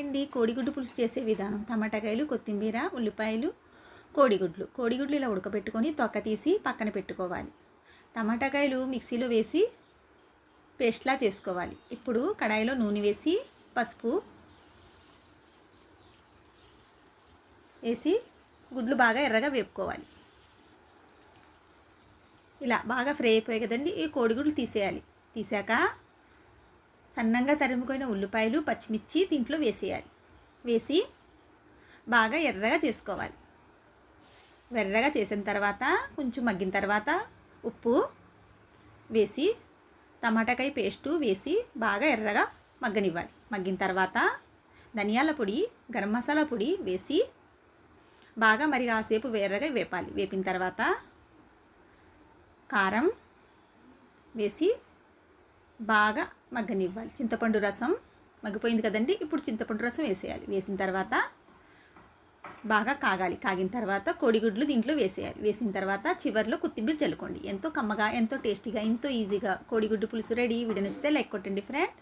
అండి కోడిగుడ్డు పులుసు చేసే విధానం. టమాటాకాయలు, కొత్తిమీర, ఉల్లిపాయలు, కోడిగుడ్లు ఇలా ఉడకబెట్టుకొని తొక్క తీసి పక్కన పెట్టుకోవాలి. టమాటాకాయలు మిక్సీలో వేసి పేస్ట్లా చేసుకోవాలి. ఇప్పుడు కడాయిలో నూనె వేసి పసుపు వేసి గుడ్లు బాగా ఎర్రగా వేపుకోవాలి. ఇలా బాగా ఫ్రై అయిపోయాయి కదండి, ఈ కోడిగుడ్లు తీసేయాలి. తీసాక సన్నంగా తరుముకున్న ఉల్లిపాయలు, పచ్చిమిర్చి దీంట్లో వేసేయాలి. వేసి బాగా ఎర్రగా చేసుకోవాలి. ఎర్రగా చేసిన తర్వాత కొంచెం మగ్గిన తర్వాత ఉప్పు వేసి టమాటాకాయ పేస్టు వేసి బాగా ఎర్రగా మగ్గనివ్వాలి. మగ్గిన తర్వాత ధనియాల పొడి, గరం మసాలా పొడి వేసి బాగా మరి కాసేపు ఎర్రగా వేపాలి. వేపిన తర్వాత కారం వేసి బాగా మగ్గనివ్వాలి. చింతపండు రసం మగ్గిపోయింది కదండి, ఇప్పుడు చింతపండు రసం వేసేయాలి. వేసిన తర్వాత బాగా కాగాలి. కాగిన తర్వాత కోడిగుడ్లు దీంట్లో వేసేయాలి. వేసిన తర్వాత చివరిలో కొత్తిమీర చల్లుకోండి. ఎంతో కమ్మగా, ఎంతో టేస్టీగా, ఎంతో ఈజీగా కోడిగుడ్డు పులుసు రెడీ. వీడియో నచ్చితే లైక్ కొట్టండి ఫ్రెండ్.